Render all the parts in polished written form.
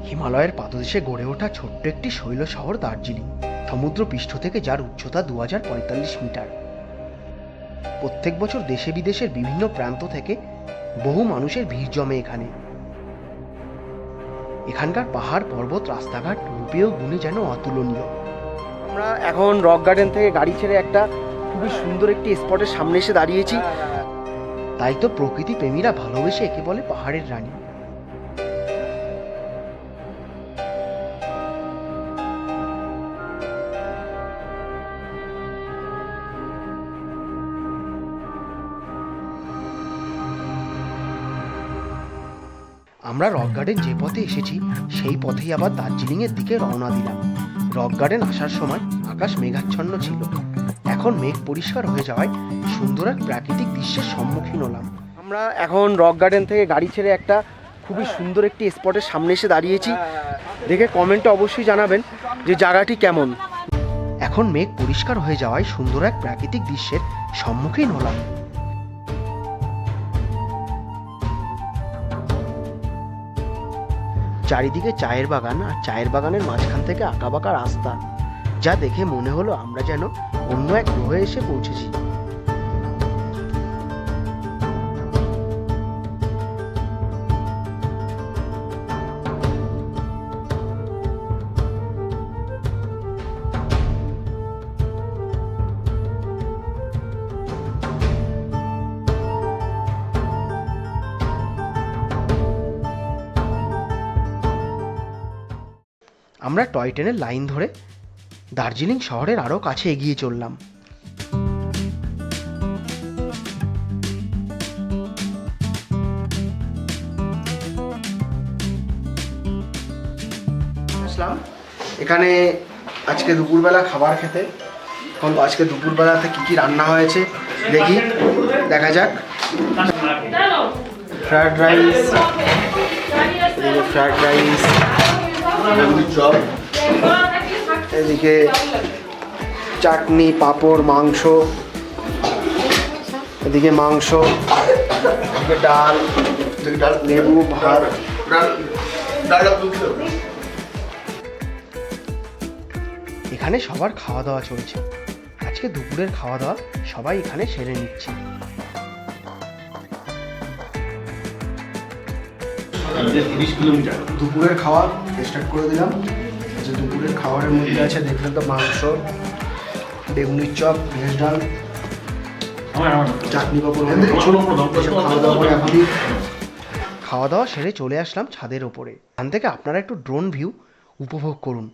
হিমালয়ের পাদদেশে গড়ে ওঠা ছোট্ট একটি শৈল শহর দার্জিলিং, সমুদ্রপৃষ্ঠ থেকে যার উচ্চতা 2045 মিটার। প্রত্যেক বছর দেশে বিদেশের বিভিন্ন প্রান্ত থেকে বহু মানুষের ভিড় জমে এখানে। এখানকার পাহাড়, পর্বত, রাস্তাঘাট রূপে ও গুণে যেন অতুলনীয়। আমরা এখন রক গার্ডেন থেকে গাড়ি ছেড়ে একটা খুবই সুন্দর একটি স্পটের সামনে এসে দাঁড়িয়েছি। তাই তো প্রকৃতি প্রেমীরা ভালোবেসে একে বলে পাহাড়ের রানী। আমরা রক গার্ডেন যে পথে এসেছি সেই পথেই আবার দার্জিলিংয়ের দিকে রওনা দিলাম। রক গার্ডেন আসার সময় আকাশ মেঘাচ্ছন্ন ছিল, এখন মেঘ পরিষ্কার হয়ে যাওয়ায় সুন্দর এক প্রাকৃতিক দৃশ্যের সম্মুখীন হলাম। আমরা এখন রক গার্ডেন থেকে গাড়ি ছেড়ে একটা খুবই সুন্দর একটি স্পটের সামনে এসে দাঁড়িয়েছি। দেখে কমেন্টে অবশ্যই জানাবেন যে জায়গাটি কেমন। এখন মেঘ পরিষ্কার হয়ে যাওয়ায় সুন্দর এক প্রাকৃতিক দৃশ্যের সম্মুখীন হলাম। চারিদিকে চায়ের বাগান, আর চায়ের বাগানের মাঝখান থেকে আঁকাবাঁকা রাস্তা, যা দেখে মনে হলো আমরা যেন অন্য এক গ্রহে এসে পৌঁছেছি। আমরা টয় ট্রেনের লাইন ধরে দার্জিলিং শহরের আরও কাছে এগিয়ে চললাম। আসলাম এখানে আজকে দুপুরবেলা খাবার খেতে। এখন আজকে দুপুরবেলাতে কি কি রান্না হয়েছে দেখি, দেখা যাক। ফ্রায়েড রাইস, ফ্রায়েড রাইস, এদিকে চাটনি, পাঁপড়, মাংস, এদিকে মাংস, এদিকে ডাল, লেবু, ভাত। এখানে সবার খাওয়া দাওয়া চলছে। আজকে দুপুরের খাওয়া দাওয়া সবাই এখানে সেরে নিচ্ছে। দুপুরের খাওয়া স্টার্ট করে দিলাম। যে দুপুরের খাবারের মধ্যে আছে দেখলেন তো, মাংস, বেগুনির চপ, ভেজ ডাল, চাটনি, পাঁপড়, খাওয়া দাওয়া করে এখনই খাওয়া দাওয়া সেরে চলে আসলাম ছাদের ওপরে। এখান থেকে আপনারা একটু ড্রোন ভিউ উপভোগ করুন।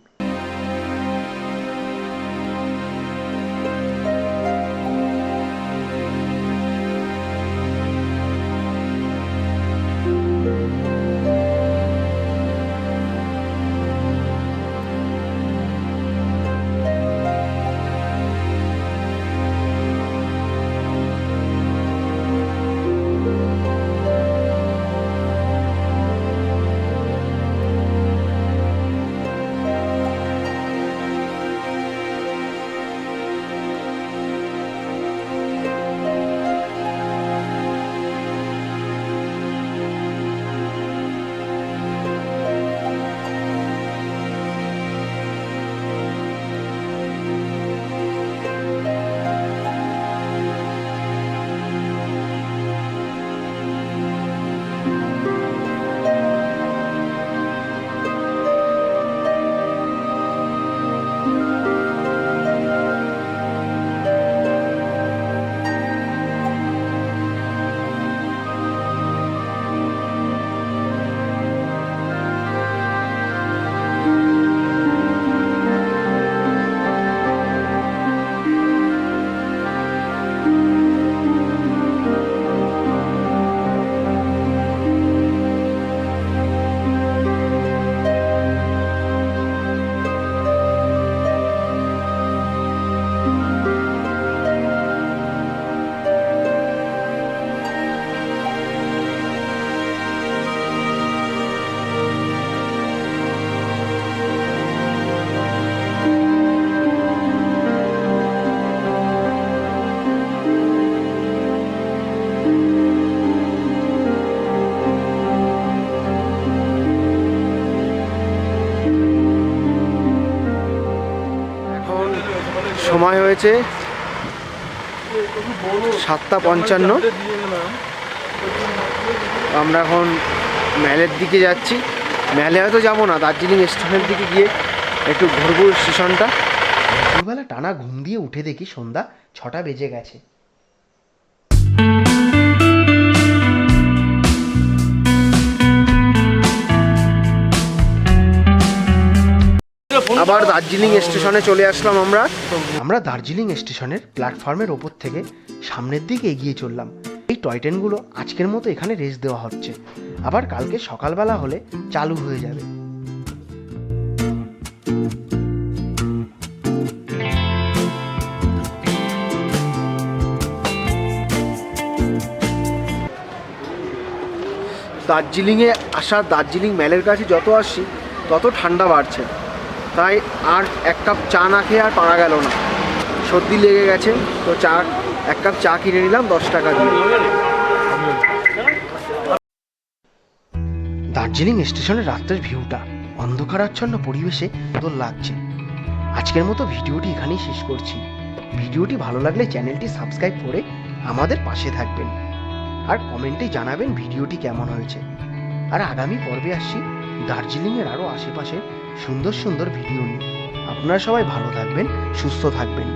হয়েছে 7:55। আমরা এখন ম্যালের দিকে যাচ্ছি। ম্যালে হয়তো যাবো না, দার্জিলিং স্টেশনের দিকে গিয়ে একটু ঘুরবো স্টেশনটা। দুপুরবেলা টানা ঘুম দিয়ে উঠে দেখি সন্ধ্যা 6টা বেজে গেছে। আবার দার্জিলিং স্টেশনে চলে আসলাম আমরা দার্জিলিং স্টেশনের প্ল্যাটফর্মের ওপর থেকে সামনের দিকে এগিয়ে চললাম। এই টয় ট্রেনগুলো আজকের মতো এখানে রেস্ট দেওয়া হচ্ছে, আবার কালকে সকালবেলা হলে চালু হয়ে যাবে। দার্জিলিংয়ে আসা, দার্জিলিং ম্যালের কাছে যত আসছি তত ঠান্ডা বাড়ছে, তাই আর এক কাপ চা না খেয়ে আর পারা গেল না। সর্দি লেগে গেছে, তো এক কাপ চা কিনে নিলাম 10 টাকা দিয়ে। দার্জিলিং স্টেশনের রাত্রের ভিউটা অন্ধকারাচ্ছন্ন পরিবেশে সুন্দর লাগছে। আজকের মতো ভিডিওটি এখানেই শেষ করছি। ভিডিওটি ভালো লাগলে চ্যানেলটি সাবস্ক্রাইব করে আমাদের পাশে থাকবেন, আর কমেন্টে জানাবেন ভিডিওটি কেমন হয়েছে। আর আগামী পর্বে আসছি দার্জিলিংয়ের আরও আশেপাশে সুন্দর সুন্দর ভিডিও নিয়ে। আপনারা সবাই ভালো থাকবেন, সুস্থ থাকবেন।